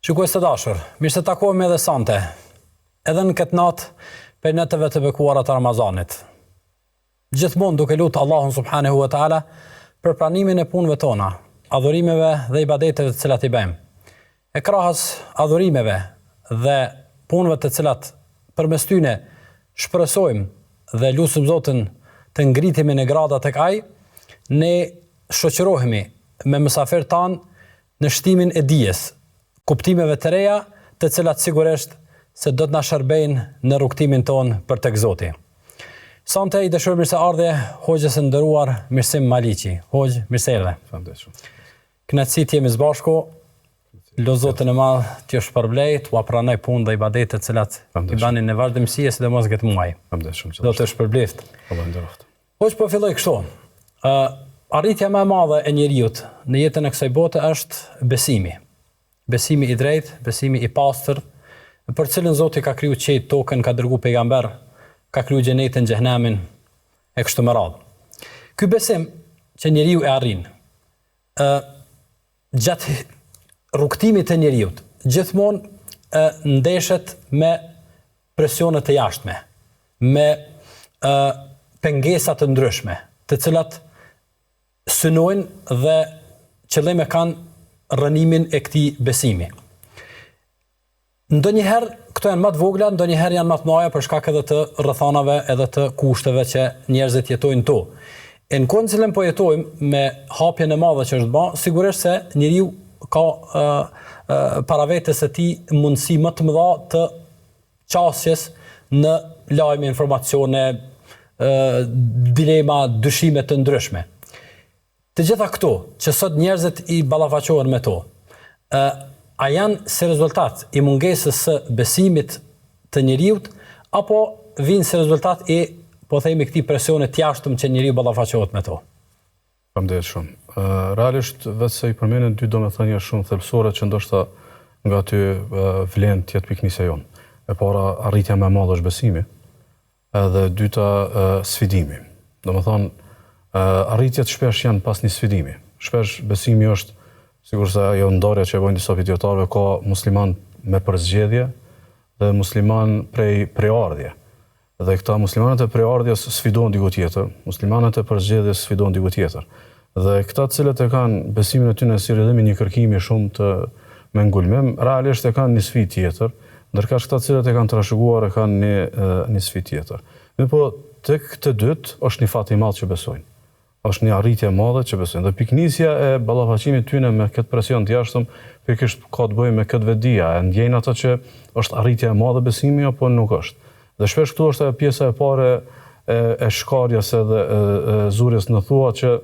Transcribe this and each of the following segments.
Shikues të dashur, mirë se takohemi edhe sonte, edhe në këtë natë për natëve të bekuara të Ramazanit. Gjithmonë duke lutur Allahun subhanahu wa taala për pranimin e punëve tona, adhurimeve dhe ibadeteve të cilat i bëjmë. E krahas adhurimeve dhe punëve të cilat përmes tyne shpresojmë dhe lutim Zotin të ngritemi në grada tek ai, ne shoqërohemi me mysafirët tanë në shtimin e dijes, kuptimeve të reja, të cilat sigurisht se do të na shërbejnë në rrugtimin ton për tek Zoti. Sonte i dëshiroj mirëseardhje hoxhës së nderuar Mirësim Maliqi. Hoxh, mirëserdhje. Faleminderit. Kënaqësi të jemi së bashku. Lo Zotin e Madh t'ju shpërblej, t'u pranoj punë dhe ibadetet të cilat i bani në vazhdimsi sidomos këtë muaj. Faleminderit. Do të shpërbleft. Faleminderit. Hoxh, po filloj kështu. Arritja më e madhe e njeriut në jetën e kësaj bote është besimi. Besimi i drejtë, besimi i pastër, për cilën Zoti ka kriju qiell, tokën, ka dërguar pejgamber, ka kriju xhenetin, xhehenamin e kështu me radhë. Ky besim që njeriu e arrin, gjatë rrugtimit të njeriut, gjithmonë ndeshet me presione të jashtme, me pengesa të ndryshme, të cilat synojnë dhe qëllim e kanë rënimin e këtij besimi. Ndonjëherë këto janë më të vogla, ndonjëherë janë më të mëdha për shkak edhe të rrethanave edhe të kushteve që njerëzit jetojnë to. E në kohën që po jetojmë me hapjen e madhe që është bërë, sigurisht se njeriu ka para vetes së tij mundësi më të mëdha të qasjes në lajme, informacione, dilema, dyshime të ndryshme. Të gjitha këto që sot njerëzit i ballafaqohen me to, a janë si rezultat i mungesës së besimit të njeriut, apo vinë si rezultat i, po themi, këtij presione të jashtëm që njeriu ballafaqohet me to? Faleminderit shumë. Realisht vetë se i përmenden dy domethënie shumë thelbësore që ndoshta nga ty vlen të jetë piknisja jonë. E para, arritja më e madhe është besimi, edhe dyta sfidimi. Domethënë arritjet shpesh janë pas një sfidimi. Shpesh besimi është, sigurisht se ajo ndarja që e bojnë disa dietarëve, ka musliman me përzgjedhje dhe musliman prej ardhje. Dhe këta muslimanët e prej ardhjes sfidojnë diku tjetër, muslimanët e përzgjedhjes sfidojnë diku tjetër. Dhe këta cilët e kanë besimin e tyre si rrjedhim një kërkimi shumë të me ngulmim, realisht e kanë një sfidë tjetër, ndërkaq këta cilët e kanë trashëguar e kanë një sfidë tjetër. Mirpo tek të dytë është një fat i madh që besojnë. Është një arritje e madhe që besojnë. Dhe piknisja e ballafaqimit tyne me këtë presion të jashtëm, pikërisht ka të bëjë me këtë vetdia, e ndjejnë ata që është arritje e madhe besimi apo nuk është. Dhe shpesh këtu është ajo pjesa e parë e shkarjes edhe zurjes në thua që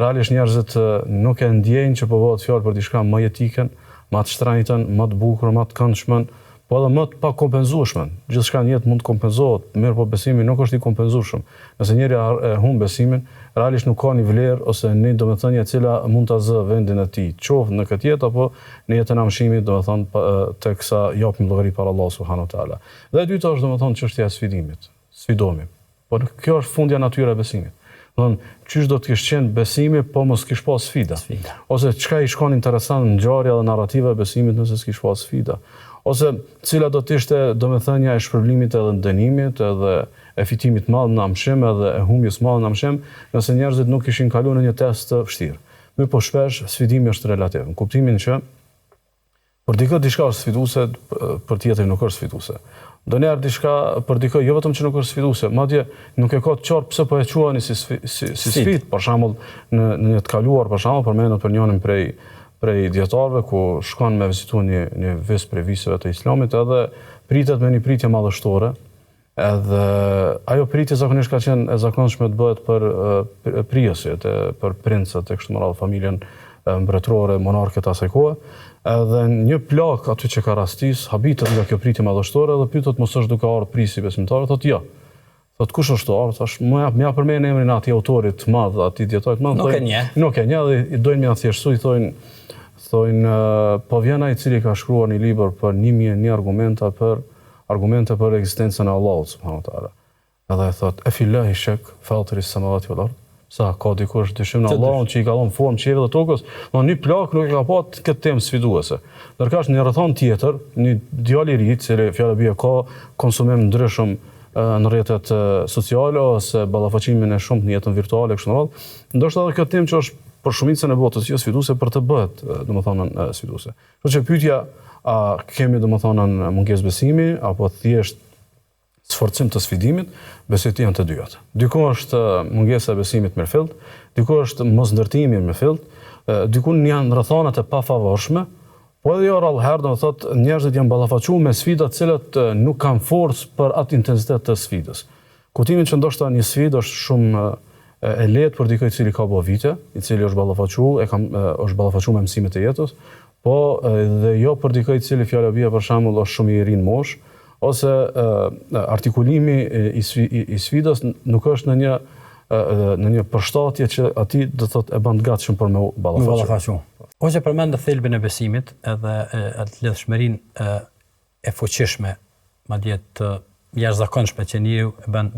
realisht njerëzit nuk e ndjejnë që po bëhet fjalë për diçka më jetike, më të shtrenjtën, më të bukur, më të këndshme, po edhe më të pakompenzueshme. Gjithçka në jetë mund të kompenzohet, mirë po besimi nuk është i kompenzueshëm. Nëse njëri e humb besimin, realisht nuk ka një vlerë ose një domethënie e cila mund ta zë vendin e tij, qoftë në këtë jetë apo në jetën e amshimit, domethënë teksa japim llogari para Allahut subhanahu wa taala. Dhe e dyta është domethënë çështja e sfidimit. Sfidohemi. Po kjo është fundja natyre e besimit. Domethënë, çish do të kish qenë besimi po mos kish pas sfida. Ose çka i shkon interesant në ngjarja dhe narrativa e besimit nëse s'kish pas sfida. Ose cila do të ishte domethënia e shpërblimit edhe ndënimit edhe e fitimit madh në amshim edhe e humbjes madh në amshim, nëse njerëzit nuk kishin kaluar në një test të vështirë. Mirë po shpesh sfidimi është relativ, në kuptimin që për dikë diçka është sfiduese, për tjetrin nuk është sfiduese. Ndonjëherë diçka për dikë jo vetëm që nuk është sfiduese, madje nuk e ka të qartë pse po e quajnë si sfidë, për shembull në një të kaluar, për shembull, përmendet për njërin prej dietarëve ku shkon me vizitu një vis prej viseve të Islamit edhe pritet me një pritje madhështore. Edhe ajo pritje zakonisht ka qenë e zakonshme të bëhet për prijesjet, për princët e kështu me radhë, familjen mbretërore, monarkët asaj kohe. Edhe një plak aty që ka rastis, habitet nga kjo pritje madhështore dhe pyetet mos është duke ardhur prisi besimtar, thotë ja. Thotë kush është ardhur? Thash më ja përmend emrin e atij autorit të madh, atij dietarit të madh. Nuk e njeh dhe i dojnë më thjeshtësu, i thonë po vjen ai i cili ka shkruar një libër për 1001 argumente për ekzistencën e Allahut subhanahu wa taala. Edhe e thot, e fillahi shek, fatiri samawati wal ard. Sa ka dikush dyshim në Allahun që i ka dhënë formë qiellit dhe tokës, do një plak nuk e ka pas këtë temë sfiduese. Ndërkësh në rrethon tjetër, një djalë i ri, cili fjala bie ka konsumim ndryshëm në rrjetet sociale ose ballafaqimin e shumë në jetën virtuale kështu me radhë, ndoshta edhe kjo temë që është për shumicën e botës jo sfiduese për të bëhet, domethënë sfiduese. Kështu që pyetja, a kemi domethënë mungesë besimi apo thjesht sforcim të sfidimit, besoj të janë të dyja. Diku është mungesa e besimit me fillt, diku është mosndërtimi me fillt, diku janë rrethanat e pafavorshme, po edhe jo rallëherë do të thotë njerëzit janë ballafaquar me sfida të cilat nuk kanë forcë për atë intensitet të sfidës. Kuptimin që ndoshta një sfidë është shumë e lehtë për dikë i cili ka bërë vite, i cili është ballafaquar, është ballafaquar me mësimet e jetës, po dhe jo për dikë i cili fjala bie për shembull është shumë i ri në moshë, ose artikulimi i sfidës nuk është në një përshtatje që ati do thotë e bën të gatshëm për me ballafaqu. Po që përmend thelbin e besimit edhe atë lidhshmërinë e fuqishme, madje të jashtëzakonshme që njeriu e bën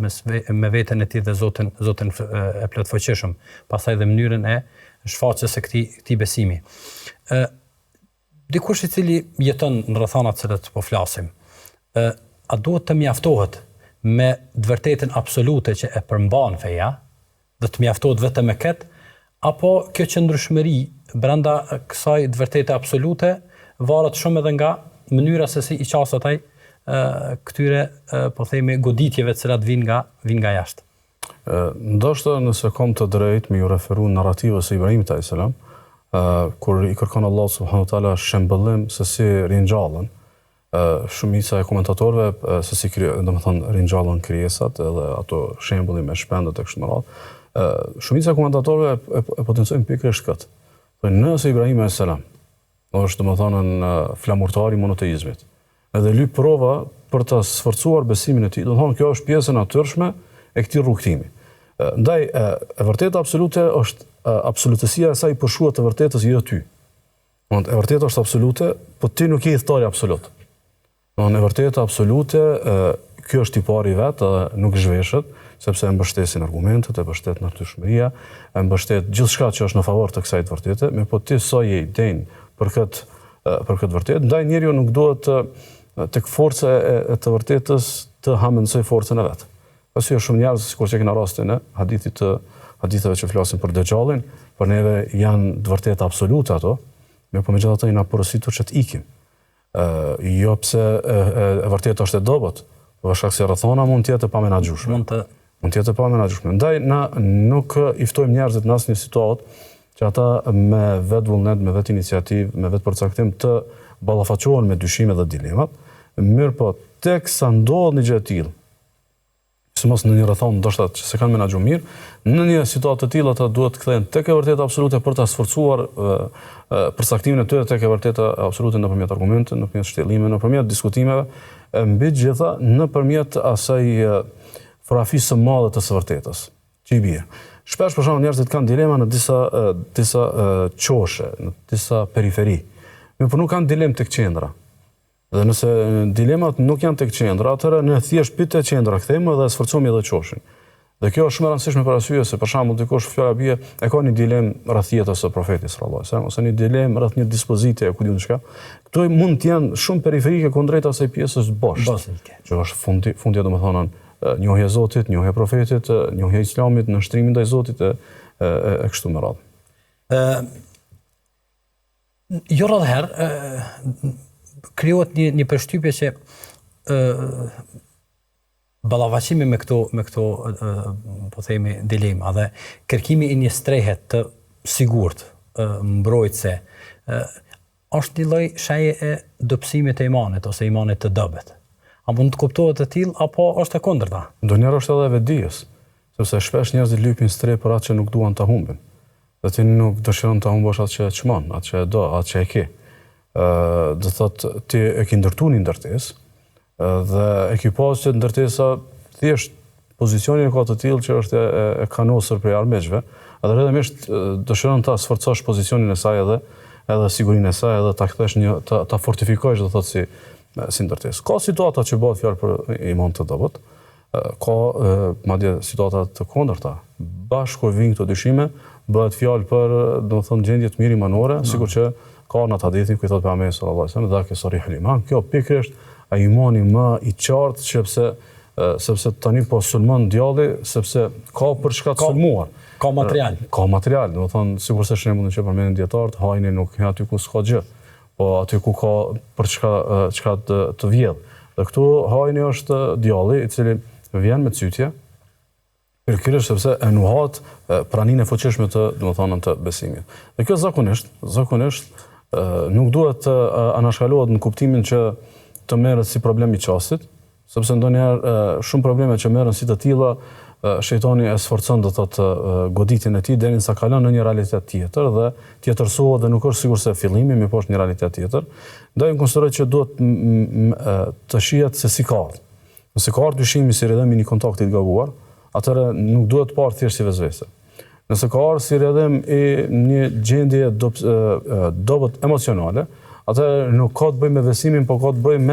me veten e tij dhe Zotin e plotfuqishëm, pastaj dhe mënyrën e shfaqjes së këtij besimi. Dikush i cili jeton në rrethanat që po flasim, a duhet të mjaftohet me të vërtetën absolute që e përmban feja, dhe të mjaftohet vetëm me këtë, apo kjo qëndrueshmëri brenda kësaj të vërtetë absolute varet shumë edhe nga mënyra se si i qasët ai këtyre po themi goditjeve të cilat vijnë nga jashtë. Ndoshta nëse kam të drejtë me ju referu narrativës së Ibrahimit alayhis salam, kur i kërkon Allah subhanahu wa taala shembullim se si ringjallën, shumica e komentatorëve se si domethënë ringjallën krijesat edhe ato shembulli me shpendët e kështu me radhë. Shumica e komentatorëve e potencojnë pikërisht këtë. Po nëse Ibrahim alayhis salam është domethënë në flamurtari i monoteizmit, edhe lyp prova për të sforcuar besimin e tij, domethënë kjo është pjesë e natyrshme e këtij rrugtimi. Ndaj e vërteta absolute është absolutësia e saj përshuat të vërtetës jo ty. E vërteta është absolute, po ti nuk je thtori absolut. Në vërtetë absolute, kjo është tipari vetë, nuk zhveshet, sepse e mbështesin argumentet, e mbështet natyrshmëria, e mbështet gjithçka që është në favor të kësaj të vërtete, me po ti sa je i denjë për këtë vërtetë, ndaj njeriu nuk duhet tek forca e të vërtetës të hamendësoj forcën e vet. Pasi shumë njerëz, sikur që kena rastin e haditheve që flasin për Dejjalin, për neve janë të vërteta absolute ato, me po megjithatë jena porositur që të ikim. Jo pse e vërtetë është e dobët, për shkak se rrethona mund të jetë pa menaxhueshme. Mund të jetë pa menaxhueshme. Ndaj na nuk i ftojmë njerëzit në asnjë situatë që ata me vetë vullnet, me vetë iniciativë, me vetë përcaktim të ballafaqohen me dyshime dhe dilemat, mirë po teksa ndodh një gjë e tillë, sidomos në një rrethon ndoshta që se kanë menaxhuar mirë, në një situatë të tillë ata duhet të kthehen tek e vërteta absolute për ta sforcuar përcaktimin e tyre tek e vërteta absolute nëpërmjet argumenteve, nëpërmjet shtjellimeve, nëpërmjet diskutimeve, mbi të gjitha nëpërmjet asaj forafisë së madhe të së vërtetës që i bie. Shpesh për shembull njerëzit kanë dilema në disa qoshe, në disa periferi. Por nuk kanë dilemë tek qendra. Dhe nëse dilemat nuk janë tek qendra, atëherë ne thjesht pyet te qendra kthehemi dhe sforcohemi edhe qoshin. Dhe kjo është shumë e rëndësishme për arsye se për shembull dikush fjala bie e ka një dilemë rreth jetës së profetit sallallahu alajhi wasallam ose një dilemë rreth një dispozite ku diun çka. Këto mund të janë shumë periferike kundrejt asaj pjesës boshë. Që është fundja domethënë njohja e Zotit, njohja e profetit, njohja e Islamit, në shtrimin ndaj Zotit e kështu me radhë. Jo rrallëherë krijohet një përshtypje që ballafaqimi me këto po themi dilema dhe kërkimi i një strehe të sigurt, mbrojtëse, është një lloj shaje e dobësimit të imanit ose imanit të dobët. A mund të kuptohet e tillë apo është e kundërta? Ndonjëherë është edhe vetdijes, sepse shpesh njerëzit lypin stre për atë që nuk duan ta humbin. Dhe ti nuk dëshiron ta humbosh atë që çmon, atë që e do, atë që e ke. Do thotë ti e ke ndërtuar një ndërtesë dhe e ke pasur që ndërtesa thjesht pozicionin e ka të tillë që është e kanosur për armiqve, edhe rrëdhëmisht dëshiron ta sforcosh pozicionin e saj edhe sigurinë e saj edhe ta kthesh ta fortifikosh do thotë si ndërtesë. Ka situata që bëhet fjalë për iman të dobët, ka madje situata të kundërta. Bashkë kur vijnë këto dyshime, bëhet fjalë për, domethënë, gjendje të mirë imanore, sikur që ka në atë hadithin ku i thotë pejgamberi sallallahu alajhi wasallam, "Dhaka sarihul iman." Kjo pikërisht ai imani më i qartë, sepse tani po sulmon djalli, sepse ka për çka të sulmuar. Ka material. Ka material, domethënë, sigurisht shembullin që përmendën dietarët, hajni nuk ka aty ku s'ka gjë, po aty ku ka për çka të vjedh. Dhe këtu hajni është djalli i cili vjen me cytje, pikërisht sepse e nuhat praninë e fuqishme të besimit. Dhe kjo zakonisht nuk duhet të anashkalohet në kuptimin që të merret si problem i qastit, sepse ndonjëherë shumë probleme që merren si të tilla, shejtani e sforcon goditjen e tij derisa kalon në një realitet tjetër dhe tjetërsohet dhe nuk është sikur se fillimi, mirë po është një realitet tjetër. Ndaj unë konsideroj që duhet të shihet se si ka ardhur. Nëse ka ardhur dyshimi si rrjedhim i një kontakti të gabuar, atëherë nuk duhet të parë thjesht si vezvese. Nëse ka ardhur si rrjedhim i një gjendje dobët emocionale, atëherë nuk ka të bëjë me besimin, por ka të bëjë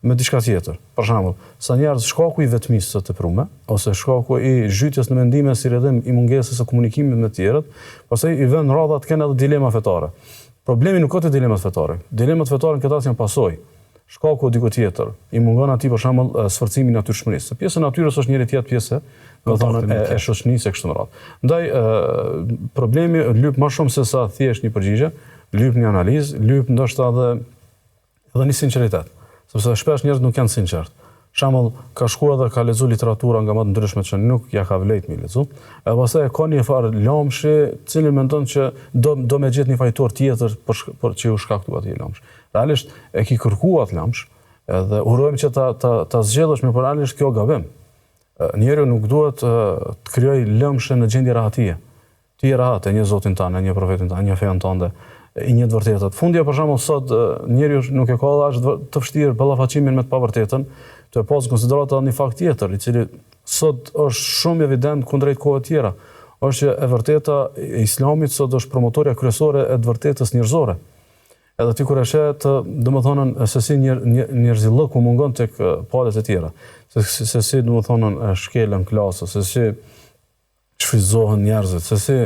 me diçka tjetër. Për shembull, sa njerëz shkaku i vetmisë së teprume ose shkaku i zhytjes në mendime si rrjedhim i mungesës së komunikimit me të tjerët, pastaj i vën rradha të kenë edhe dilema fetare. Problemi nuk ka të dilemat fetare. Dilemat fetare në këtë rast janë pasojë. Shkaku diku tjetër i mungon atij për shembull sforcimi i natyrshmërisë. Pjesë e natyrës është njëri tjetër pjesë, do të thonë, e shoqënisë e kështu me radhë. Ndaj problemi lyp më shumë se sa thjesht një përgjigje, lyp një analizë, lyp ndoshta edhe një sinqeritet. Sepse shpesh njerëzit nuk janë sinqert. Shembull, ka shkuar dhe ka lexuar literatura nga më të ndryshme që nuk ja ka vlejt me lexu, e pastaj ka një farë lëmshi, cili mendon që do me gjetë një fajtor tjetër për që u shkaktua atij lëmsh. Realisht e ki kërkuar atë lëmsh, edhe urojmë që ta zgjedhësh, por realisht kjo gabim. Njeriu nuk duhet të krijojë lëmshë në gjendje rahatie. Ti je rahat e një Zotin tanë, një profetin tanë, një fenë tënde, i një të vërtetat. Fundja për shembull sot njeriu nuk e ka të vështirë ballafaqimin me të pavërtetën, të e pasë konsiderata një fakt tjetër, i cili sot është shumë evident kundrejt kohëve tjera. Është që e vërteta e Islamit sot është promotorja kryesore e të vërtetës njerëzore. Edhe ti kur e sheh domethënë se si njerëzillëku mungon tek palët e tjera, se si domethënë shkelën klasës, se si shfrytëzohen njerëzit, se si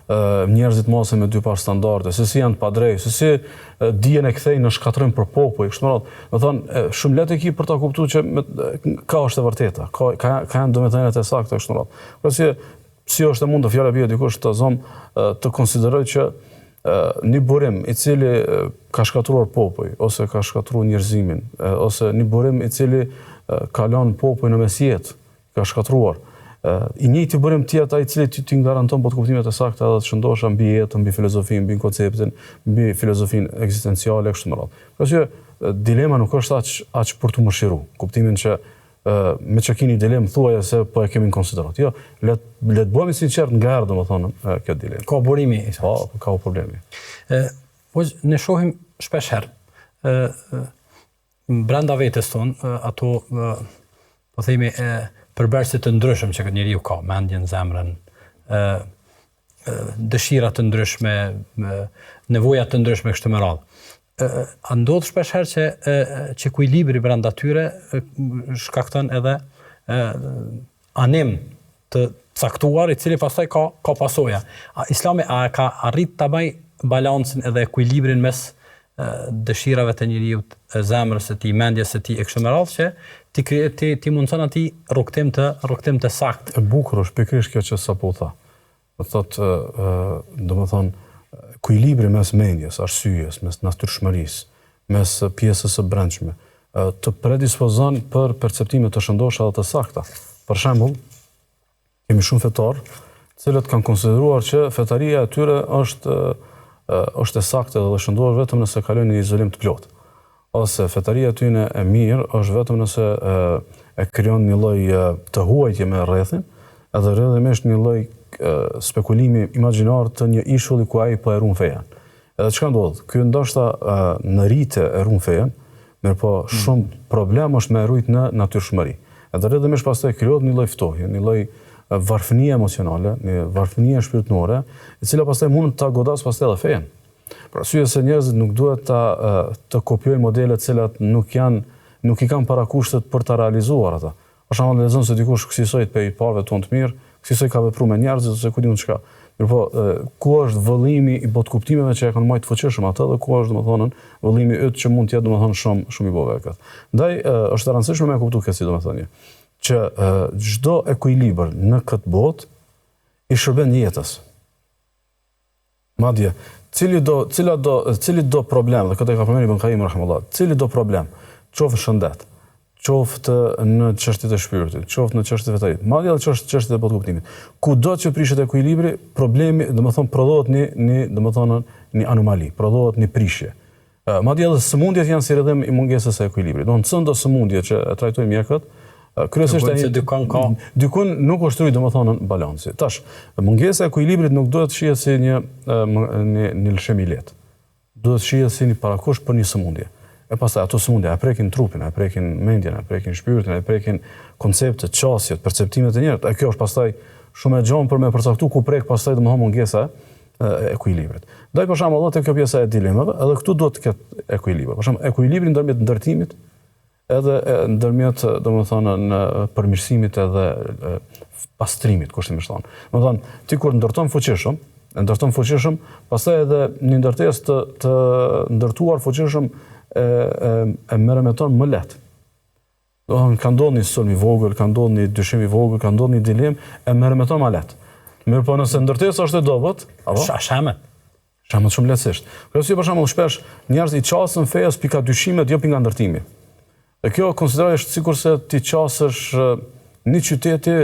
njerëzit mosen me dy par standarde, se si janë të padrejtë, se si dijen e kthejnë në shkatërrim për popull, kështu me radhë. Do thonë shumë lehtë e ki për ta kuptuar që ka është e vërteta, ka janë domethënë të sakta kështu me radhë. Por si është e mundë fjala bie dikush të të konsideroj që një burim i cili ka shkatruar popull ose ka shkatruar njerëzimin, ose një burim i cili ka lënë popull në mesjet, ka shkatruar. I njëjti burim tjetër ai i cili ti garanton po të kuptimet e sakta edhe të shëndosha mbi jetën, mbi filozofinë, mbi konceptin, mbi filozofinë ekzistenciale kështu me radhë. Kështu dilema nuk është aq për të mëshiru. Kuptimin që me që keni dilemë thuaja se po e kemi në konsiderat. Jo, le të bëhemi sinqert nga herë domethënë kjo dilemë. Ka burimi. Po, ka problemi. Po ne shohim shpesh herë brenda vetes tonë ato po themi përbërësit të ndryshëm që këtë njeriu ka, mendjen, zemrën, dëshirat të ndryshme, nevojat të ndryshme kështu me radhë. A ndodh shpesh herë që ekuilibri brenda tyre shkakton edhe anim të caktuar, i cili pastaj ka pasoja. Islami ka arrit ta bëj balancin edhe ekuilibrin mes dëshirave të njeriut, zemrës së tij, mendjes së tij e kështu me radhë që ti mundson atij rrugtim të saktë. E bukur është pikërisht kjo që sapo tha. Do thotë, domethënë ekuilibri mes mendjes, arsyes, mes natyrshmërisë, mes pjesës së brendshme, të predispozon për perceptime të shëndosha dhe të sakta. Për shembull, kemi shumë fetar, të cilët kanë konsideruar që fetaria e tyre është e saktë dhe e shëndosh vetëm nëse kalojnë në izolim të plotë. Ose fetaria e tyre e mirë është vetëm nëse e krijon një lloj të huajtje me rrethin, edhe rrjedhimisht një lloj spekulimi imagjinar të një ishulli ku ai po e ruan fejen. Edhe çka ndodh? Ky ndoshta në rritje e ruan fejen, mirëpo shumë problem është me rujt në natyrshmëri. Edhe rrjedhimisht pastaj krijohet një lloj ftohje, një lloj varfënie emocionale, një varfënie shpirtërore, e cila pastaj mund ta godas pastaj edhe fejen. Për arsye se njerëzit nuk duhet të kopjojnë modele të cilat nuk i kanë parakushtet për ta realizuar ata. Për shembull, lexon se dikush kësaj pe i parëve tonë të mirë, kësaj ka vepruar me njerëz ose ku diun çka. Mirpo, ku është vëllimi i botkuptimeve që e kanë më të fuqishëm atë dhe ku është domethënë vëllimi yt që mund të jetë domethënë shumë i bovekat. Ndaj është e rëndësishme me kuptu këtë si domethënë që çdo ekuilibër në këtë botë i shërben jetës. Madje, cili do problem, dhe këtë e ka përmendur Ibn Qayyim rahimahullah, cili do problem, qoftë shëndet, qoftë në çështjet e shpirtit, qoftë në çështjet e vetarit, madje edhe çështjet e botkuptimit. Kudo që prishet ekuilibri, problemi, domethënë prodhohet një anomali, prodhohet një prishje. Madje edhe sëmundjet janë si rrëdhëm i mungesës së ekuilibrit. Domethënë çdo sëmundje që e trajtojmë mjekët, kryesisht dykun nuk ushtruj domethënë balansi. Tash, mungesa e ekuilibrit nuk duhet shihet si një lëshim i lehtë. Duhet shihet si një parakosh për një sëmundje. E pastaj ato sëmundje e prekin trupin, e prekin mendjen, e prekin shpirtin, e prekin konceptet, qasjet, perceptimet e njerëzit. E kjo është pastaj shumë e gjanë për me përcaktuar ku prek pastaj domethënë mungesa e ekuilibrit. Ndaj për shembull edhe kjo pjesa e dilemave, edhe këtu duhet të ketë ekuilibër. Për shembull, ekuilibri ndërmjet ndërtimit edhe ndërmjet domethënë në përmirësimit edhe pastrimit, kushtimisht thonë. Domethënë, ti kur ndërton fuqishëm, pastaj edhe një ndërtesë të ndërtuar fuqishëm e merremeton më lehtë. Domethënë ka ndodhur një sulm i vogël, ka ndodhur një dyshim i vogël, ka ndodhur një dilemë, e merremeton më lehtë. Mirpo nëse ndërtesa është e dobët, apo shamet shumë lehtësisht. Kështu për shembull shpesh njerëz i qasën fejas pika dyshimet, jo pika ndërtimi. Dhe kjo konsiderohet sikurse ti qasësh një qyteti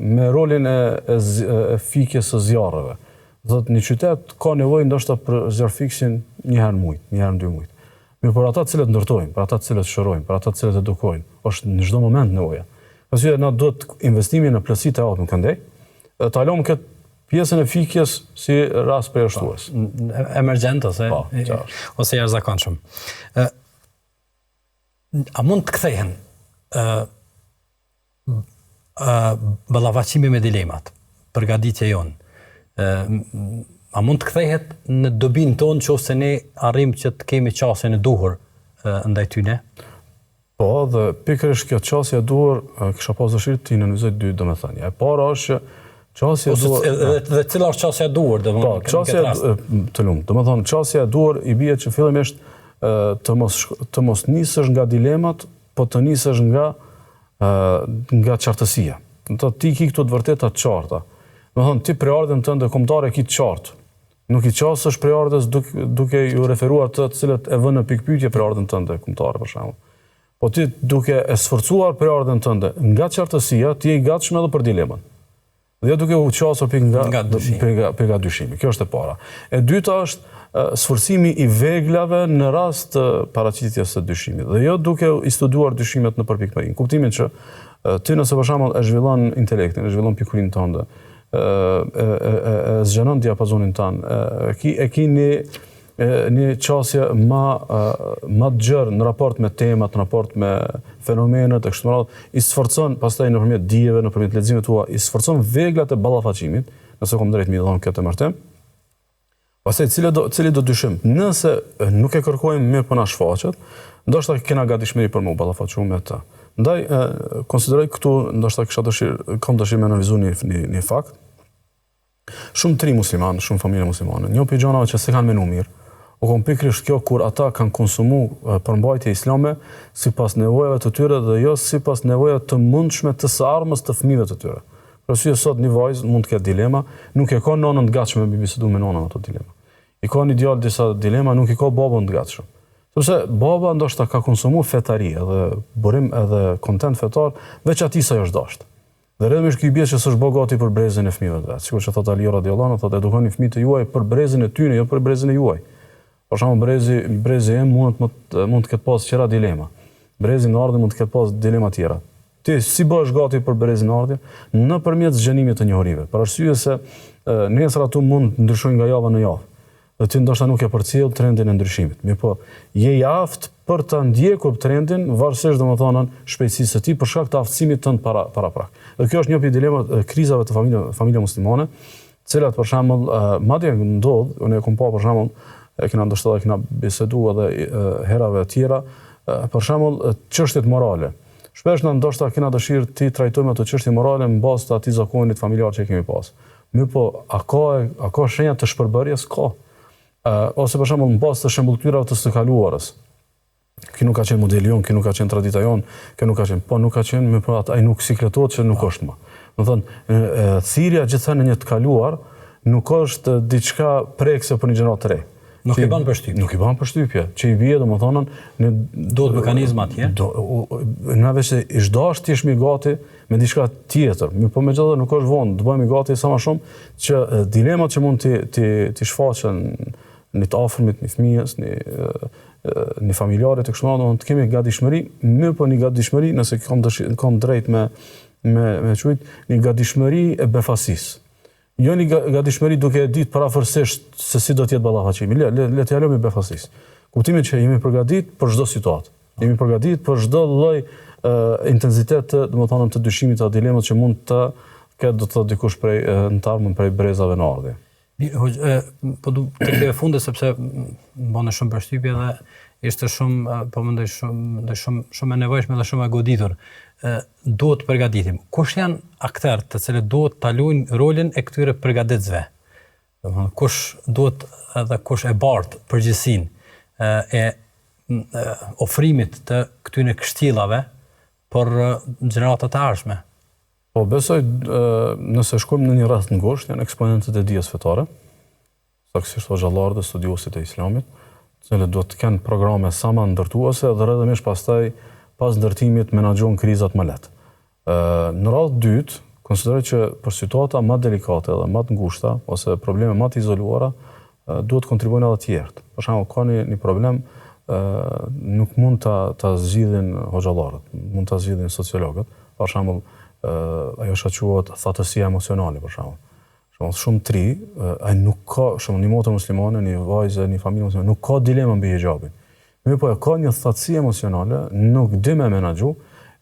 me rolin e fikjes së zjarreve. Do të një qytet ka nevojë ndoshta për zjarrfiksin një herë në muaj, një herë në 2 muaj. Mirë, për ata të cilët ndërtojnë, për ata të cilët shërojnë, për ata të cilët edukojnë, është në çdo moment nevoja. Pastaj na duhet investimin në plotësitë e hapur këndej, ta lëmë këtë pjesën e fikjes si rast përjashtues. Emergjent ose jashtëzakonshëm. A mund të kthehen ballafaqimi me dilemat, përgatitja jonë? A mund të kthehet në dobin tonë nëse ne arrim që të kemi qasjen e duhur ndaj tyne? Po, dhe pikërisht kjo qasja e duhur kisha pas dëshirë të analizoj 2 domethënie. E para është qasja e duhur dhe cila është qasja e duhur, domethënë. Po, domethënë qasja e duhur i bie që fillimisht të mos nisësh nga dilemat, po të nisësh nga qartësia. Do të ti ki këto të vërteta të qarta. Domethënë ti prioritën tënde kombëtare ki të qartë. Nuk i qasësh prioritës duke ju referuar të cilët e vënë në pikpyetje prioritën tënde kombëtare për shembull. Po ti duke e sforcuar prioritën tënde nga qartësia, ti je i gatshëm edhe për dilemën. Dhe jo duke u qasur nga dyshimi. Kjo është e para. E dyta është sforcimi i veglave në rast të paraqitjes së dyshimit. Dhe jo duke i studiuar dyshimet në përpikëmarrje. Kuptimin që ti nëse për shembull e zhvillon intelektin, e zhvillon pikurinë tënde, e zgjenon diapazonin tanë, e ki një qasje ma të gjërë në raport me temat, në raport me fenomenet, e kështu me radhë, i sforcon pastaj nëpërmjet dijeve, nëpërmjet leximit tua, i sforcon veglat e ballafaqimit, nëse kom drejt mi dhon këtë martim. Pastaj cili do dyshim, nëse nuk e kërkojmë mirë po na shfaqet, ndoshta kena gatishmëri për mu ballafaqu me të. Ndaj konsideroj këtu, ndoshta kam dëshirë me analizu një fakt. Shumë tri muslimanë, shumë familje muslimane, një për gjanave që se kanë menu mirë, o kom pikrisht kjo kur ata kanë konsumu përmbajtje islame sipas nevojave të tyre dhe jo sipas nevojave të mundshme të së armës të fëmijëve të tyre. Për arsye sot një vajzë mund të ketë dilema, nuk e ka nonën të gatshme me bisedu me nonën ato dilema. I ka një djalë disa dilema, nuk i ka babën të gatshëm. Sepse baba ndoshta ka konsumu fetari edhe burim edhe kontent fetar, veç atij sa është dashur. Dhe rrëdhëmisht ky bie që s'është bë gati për brezin e fëmijëve të vet. Sikur që thot Ali radiallahu anhu, thotë edukoni fëmijët e juaj për brezin e tyre, jo për brezin e juaj. Për shembull brezi im mund të ketë pas qira dilema. Brezi në ardhmë mund të ketë pas dilema tjera. Ti si bëhesh gati për brezin e ardhmë nëpërmjet zgjenimit të njohurive. Për arsye se nesër ato mund të ndryshojnë nga java në javë. Dhe ti ndoshta nuk e përcjell trendin e ndryshimit. Mirpo je i aftë për ta ndjekur trendin varësisht domethënë shpejtësisë së tij për shkak të aftësimit tënd para prak. Dhe kjo është një prej dilemave krizave të familje muslimane, të cilat për shembull madje ndodh, unë e kam pa për shembull, kena biseduar edhe herave të tjera, për shembull çështjet morale. Shpesh na ndoshta kena dëshirë ti trajtojmë ato çështje morale në bazë të atij zakonit familjar që kemi pas. Mirë po, a ka shenja të shpërbërjes? Ka. Ose për shembull në bazë të shembulltyrave të së kaluarës. Kjo nuk ka qenë modeli jon, kjo nuk ka qenë tradita jon, kjo nuk ka qenë, po nuk ka qenë, më po ai nuk sikletohet që nuk është më. Do thonë, thirrja gjithsej në një të kaluar nuk është diçka prekse për një gjëra të re. Nuk i bën përshtypje. Nuk i bën përshtypje. Që i bie domethënë në duhet mekanizma tjerë. Na vetë i zgdash ti shmi gati me diçka tjetër. Po megjithatë nuk është vonë, të bëhemi gati sa më shumë që dilemat që mund ti shfaqen në të afërmit, në fëmijës, në familjarët e kështu me radhë, të kemi gatishmëri, mirë po një gatishmëri nëse kam drejt me thujt, një gatishmëri e befasisë. Jo një gatishmëri duke e ditë parafërsisht se si do të jetë ballafaqimi. Le të jalojmë befasisë. Kuptimi që jemi përgatitur për çdo situatë. Jemi përgatitur për çdo lloj intensitet, domethënë të dyshimit të dilemat që mund të ketë do të thotë dikush prej në të ardhmen prej brezave në ardhje. Po du të kthej funde sepse bën shumë përshtypje dhe ishte shumë, po mendoj shumë e nevojshme dhe shumë e goditur. Duhet të përgatitim. Kush janë aktorët të cilët duhet ta luajnë rolin e këtyre përgatitësve? Domethënë kush duhet edhe kush e bart përgjegjësinë e ofrimit të këtyre kështjellave për gjeneratat e ardhshme? Po besoj nëse shkojmë në një rreth të ngushtë, janë eksponentët e dijes fetare, saktësisht hoxhallarët dhe studiuesit e Islamit, të cilët duhet të kenë programe sa më ndërtuese dhe rrëdhëmisht pastaj pas ndërtimit menaxhojnë krizat më lehtë. Në radhë dytë, konsideroj që për situata më delikate dhe më të ngushta ose probleme më të izoluara, duhet kontribuojnë edhe të tjerët. Për shembull, ka një problem nuk mund ta zgjidhin hoxhallarët, mund ta zgjidhin sociologët. Për shembull, ajo quhet thatësia emocionale për shembull. Shumë tri, ai nuk ka, shumë një motër muslimane, një vajzë, një familje muslimane, nuk ka dilema mbi hijabin. Mirë po ka një thatësi emocionale, nuk di me menaxhu,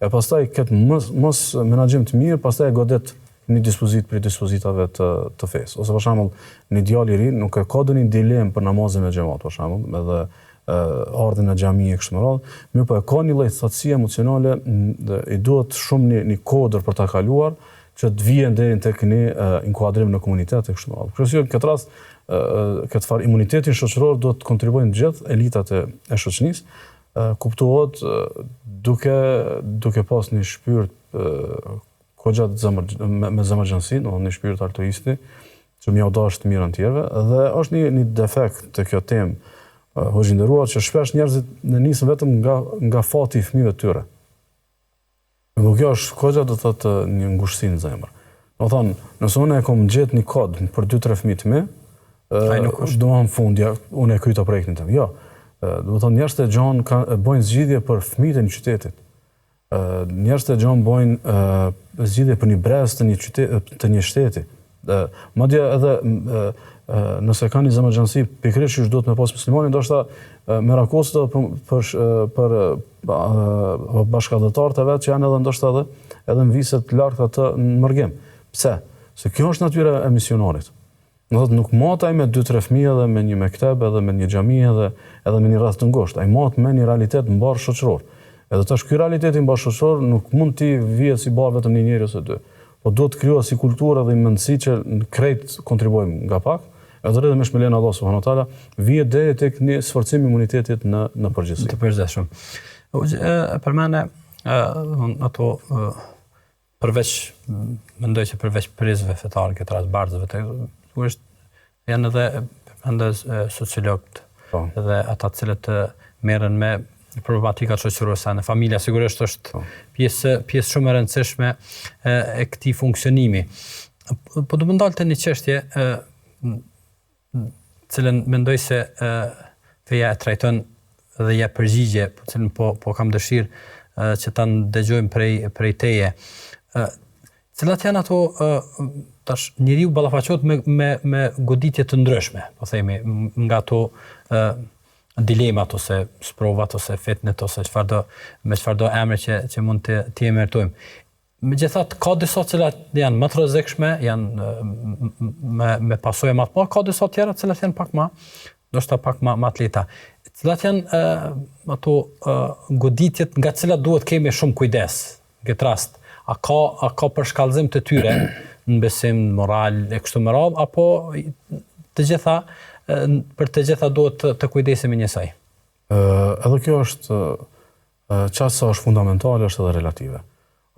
e pastaj këtë mos menaxhim të mirë, pastaj e godet një dispozit për dispozitave të fesë. Ose për shembull, një djalë i ri nuk e ka ndonjë dilemë për namazin me xhamat, për shembull, edhe ardhen në xhami e kështu me radhë, mirë po ka një lloj thatësie emocionale dhe i duhet shumë një kodër për ta kaluar që të vijë deri tek një inkuadrim në komunitet e kështu me radhë. Kështu që në këtë rast këtë farë imunitetin shoqëror duhet të kontribuojnë të gjithë elitat e shoqënisë, kuptohet duke pas një shpirt goxha me zemërgjënsi, një shpirt altruisti, që mja u dashur të mirën tjerëve, dhe është një defekt të kjo temë hoxhë nderuar që shpesh njerëzit nisën vetëm nga fati i fëmijëve të tyre. Nuk kjo është goxha do të thotë një ngushtësi në zemër. Do thonë, nëse unë e kam gjetë një kod për 2-3 fëmijë të mi, do më fundja, unë e kryta projektin tëm. Jo, do të thonë njerëzit e gjanë bojnë zgjidhje për fëmijët e një qytetit. Njerëzit e gjanë bojnë zgjidhje për një brez të një shteti. Madje edhe nëse ka një zemërgjënsi pikërisht që duhet me pas muslimani, ndoshta me rakostë për bashkëdhëtarët e vet që janë edhe ndoshta edhe në vise të larta të mërgim. Pse? Se kjo është natyra e misionarit. Nuk mataj me 2-3 fëmijë edhe me një mekteb edhe me një xhami edhe me një rreth të ngushtë. Ai mat me një realitet mbar shoqëror. Edhe tash ky realitet i mbar shoqëror nuk mund të vihet si bar vetëm një njeri ose dy. Po duhet të krijohet si kulturë dhe mendësi që në krejt kontribuojmë nga pak. Edhe rrëdhëmisht me lejen e Allahut subhanahu wa taala vihet deri tek një sforcim imunitetit në përgjithësi. Të përgjithshëm. Përmane ato përveç mendoj që përveç prizve fetare këtë rast barzëve janë edhe sociologët dhe ata të cilët merren me problematika shoqërore në familja sigurisht është pjesë shumë e rëndësishme e këtij funksionimi. Po do më ndalte një çështje cilën mendoj se feja e trajton dhe ja përgjigje, cilën po kam dëshirë që ta ndëgjojmë prej teje. Cilat janë ato tash njeriu ballafaqohet me goditje të ndryshme, po themi, nga ato dilemat ose sprovat ose fitnet ose me çfarëdo emre që mund të emërtojmë. Megjithatë ka disa cilat janë më të rrezikshme, janë me pasojë më të madhe, ka disa tjera cilat janë pak më, ndoshta pak më të lehta. Cilat janë ato goditjet nga cilat duhet kemi shumë kujdes në këtë rast? A ka përshkallëzim të tyre në besim, në moral, e kështu me radhë, apo për të gjitha duhet të kujdesemi njësoj? Edhe kjo është qatë sa është fundamentale, është edhe relative.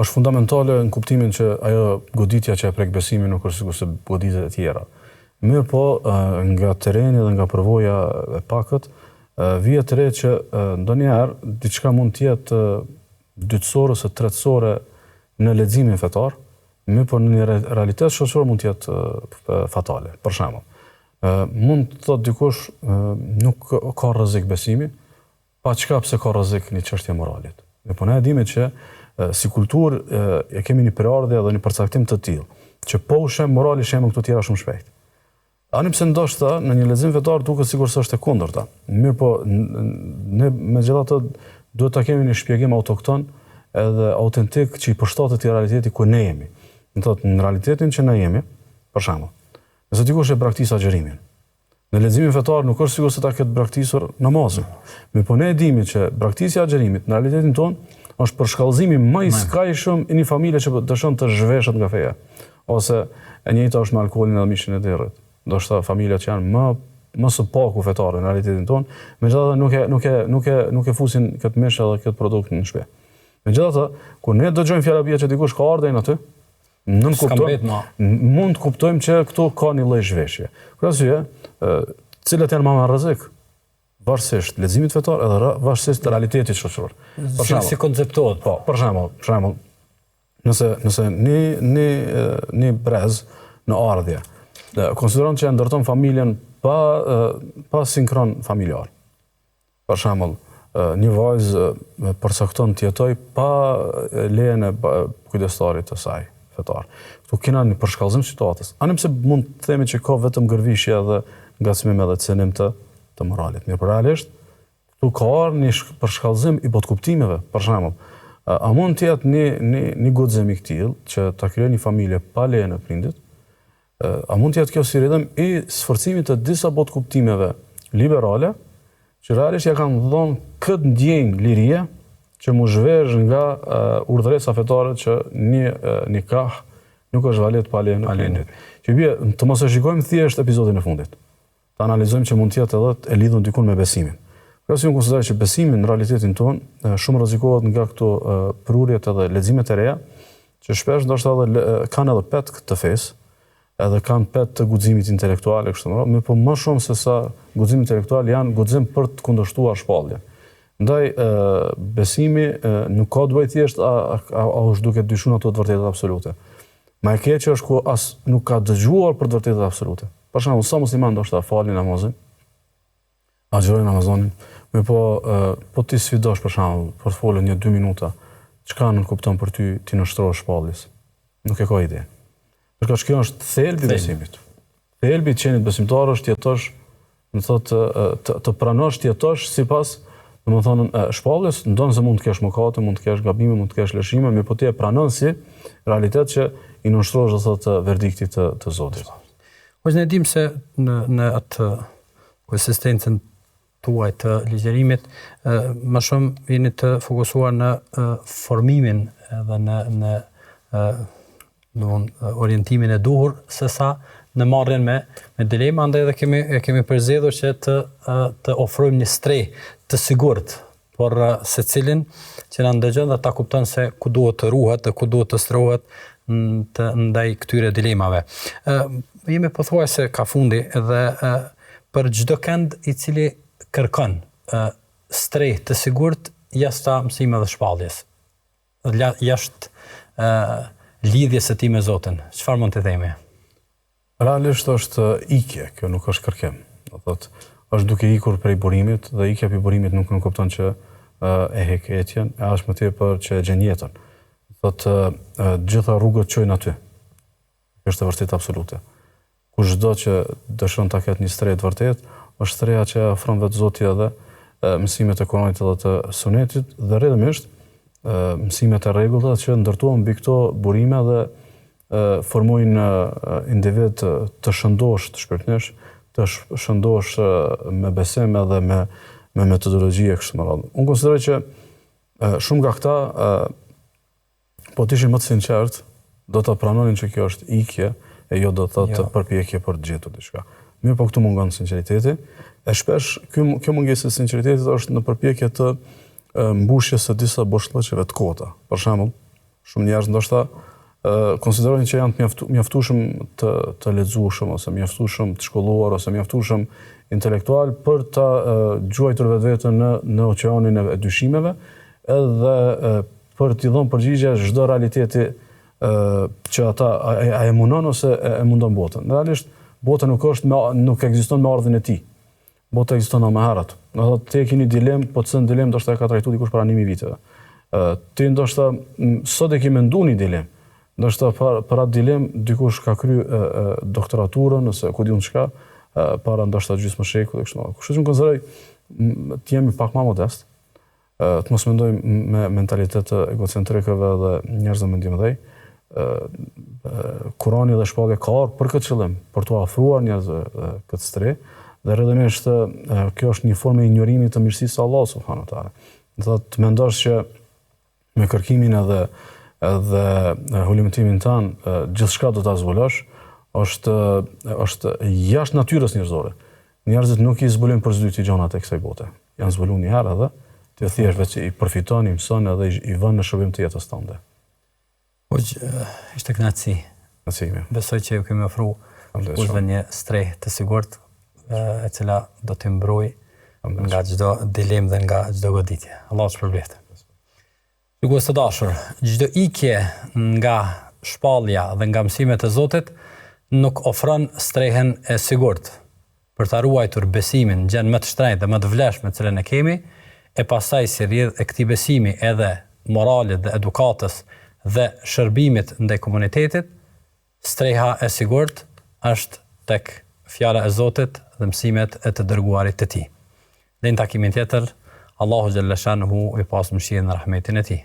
Është fundamentale në kuptimin që ajo goditja që e prek besimin nuk është sikur se goditjet e tjera. Mirë po, nga tereni dhe nga përvoja e pakët, vihet re që ndonjëherë diçka mund të jetë dytësore ose tretësore në leximin fetar, mirë po në një realitet shoqëror mund të jetë fatale. Për shembull, mund të thotë dikush nuk ka rrezik besimi, pa çka pse ka rrezik një çështje moralit. Ne po na e dimë që si kulturë e kemi një përardhje dhe një përcaktim të tillë, që po ushem morali shemë këto tjera shumë shpejt. Ani pse ndoshta në një lexim fetar duket sikur se është e kundërta. Mirë po, ne megjithatë duhet ta kemi një shpjegim autokton edhe autentik që i përshtatet i realiteti ku ne jemi. Do thotë në realitetin që ne jemi, për shembull, nëse dikush e braktis agjërimin, në leximin fetar nuk është sikur se ta ketë braktisur namazin. Mirë po ne e dimi që braktisja e agjërimit në realitetin tonë është përshkallëzimi më i skajshëm i një familje që dëshon të zhveshet nga feja. Ose e njëjta është me alkoolin dhe mishin e derrit. Ndoshta familja që janë më së paku fetare në realitetin tonë, megjithatë nuk e fusin këtë mish edhe këtë produkt në shtëpi. Megjithatë, kur ne dëgjojmë fjala bie që dikush ka ardhen aty, mund të kuptojmë që këtu ka një lloj zhveshje. Për arsye, cilat janë më me rrezik? Varësisht leximit fetar edhe varësisht realitetit shoqëror. Për shembull, si konceptohet? Po, për shembull, nëse një brez në ardhje konsideron që e ndërton familjen pa sinkron familjar. Për shembull, një vajzë përcakton të jetojë pa lejen e kujdestarit të saj fetar. Këtu kena një përshkallëzim situatës. Ani pse mund të themi që ka vetëm gërvishje dhe ngacmim edhe cënim të moralit. Mirë, por realisht këtu ka një përshkallëzim i botkuptimeve. Për shembull, a mund të jetë një guxim i tillë që ta krijojë një familje pa lejen e prindit? A mund të jetë kjo si ridhëm i sforcimit të disa botkuptimeve liberale që realisht ja kanë dhënë këtë ndjenjë lirie që mu zhvesh nga urdhëresa fetare që një nikah nuk është valet pa lejen e prindit. Që bie të mos e shikojmë thjesht episodin e fundit. Ta analizojmë që mund të jetë edhe e lidhur dikun me besimin. Pra si unë konsideroj që besimi në realitetin tonë shumë rrezikohet nga këto prurjet edhe leximet e reja, që shpesh ndoshta edhe kanë edhe petk të fesë, edhe kanë petë të guximit intelektual e kështu me radhë, por më shumë se sa guximi intelektual janë guxim për të kundërshtuar shpalljen. Ndaj besimi nuk ka të bëjë thjesht a është duke dyshuar ato të vërtetat absolute. Më e keq është ku as nuk ka dëgjuar për të vërtetat absolute. Për shembull, sa musliman ndoshta falin namazin, agjërojnë Ramazanin, po ti sfidosh për shembull për të folur 1-2 minuta, çka nuk kupton për ty ti nështrohesh shpalljes. Nuk e ka ide. Përka që kjo është thelbi besimit. Thelbi të qenit besimtar është jetosh, të pranosh të jetosh sipas, domethënë shpalljes, ndonë se mund të kesh mëkate, mund të kesh gabime, mund të kesh lëshime, mirë po ti e pranon si realitet që i nënshtrohesh të verdiktit të Zotit. Ose ne dim se në atë konsistencën tuaj të ligjërimit, më shumë jeni të fokusuar në formimin edhe në orientimin e duhur, sesa në marrjen me dilema, andaj edhe kemi përzgjedhur që të ofrojmë një streh të sigurt por secilin që na ndëgjon dhe ta kupton se ku duhet të ruhet dhe ku duhet të strohet ndaj këtyre dilemave. Jemi pothuajse ka fundi dhe për çdo kënd i cili kërkon streh të sigurt jashtë mësimeve dhe shpalljes, jashtë lidhjes së tij me Zotin, çfarë mund të themi? Realisht është ikje, kjo nuk është kërkim. Do thotë, është duke ikur prej burimit dhe ikja prej burimit nuk kupton që e hek etjen, e as më tepër që e gjen jetën. Thotë, gjitha rrugët çojnë aty. Kjo është e vërtetë absolute. Kushdo që dëshon ta ketë një streh të vërtetë, është streha që afron vetë Zoti edhe mësimet e Kuranit edhe të Sunetit dhe rrjedhimisht mësimet e rregullta që ndërtohen mbi këto burime dhe formojnë individ të shëndosh të shpirtnesh, të shëndosh me besim edhe me me metodologji e kështu me radhë. Unë konsideroj që shumë nga këta, po të ishin më të sinqert, do të pranonin që kjo është ikje e jo do të thotë përpjekje për të gjetur diçka. Mirë, po këtu mungon sinqeriteti. E shpesh kjo mungesë e sinqeritetit është në përpjekje të mbushjes së disa boshllëqeve të kota. Për shembull, shumë njerëz ndoshta konsiderojnë që janë të mjaftueshëm të lexueshëm ose mjaftueshëm të shkolluar ose mjaftueshëm intelektual për ta gjuajtur vetveten në oqeanin e dyshimeve, edhe për t'i dhënë përgjigje çdo realiteti që ata e mundon ose e mundon botën. Realisht bota nuk ekziston me ardhin e tij. Bota ekziston më herët. Do thotë ti ke një dilemë, po të dilemë ndoshta e ka trajtuar dikush para 1000 viteve. Ti ndoshta sot e ke menduar një dilemë. Ndoshta për atë dilemë dikush ka kryer doktoraturën ose ku diun çka para ndoshta gjysmë shekulli kështu. Kështu që unë konsideroj të jemi pak më modest, të mos mendojmë me mentalitet egocentrikëve dhe njerëzve me mendim dhej. Kurani dhe shpallja ka ardhur për këtë qëllim, për t'u afruar njerëzve këtë stre, dhe rrëdhëmisht kjo është një formë e injorimit të mirësisë së Allahut subhanahu wa taala. Do të mendosh që me kërkimin edhe humbtimin tan gjithçka do ta zbulosh, është jashtë natyrës njerëzore. Njerëzit nuk i zbulojnë për zyti gjonat e kësaj bote. Janë zbuluar një herë edhe ti thjesht vetë i përfiton, i mëson edhe i vën në shërbim të jetës tënde. Po ishte kënaqësi. Besoj që ju kemi ofruar një streh të sigurt e cila do të mbrojë nga çdo dilemë dhe nga çdo goditje. Allahu shpërblet. Shikues të dashur, çdo ikje nga shpallja dhe nga mësimet e Zotit nuk ofron strehen e sigurt për ta ruajtur besimin në gjën më të shtrenjtë dhe më të vlefshme të cilën e kemi, e pastaj si rrjedh e këtij besimi edhe moralit dhe edukatës dhe shërbimit ndaj komunitetit, streha e sigurt është tek fjala e Zotit dhe mësimet e të dërguarit të tij. Në takimin tjetër, Allahu xhalla shanuhu i pas mëshirën dhe rahmetin e tij.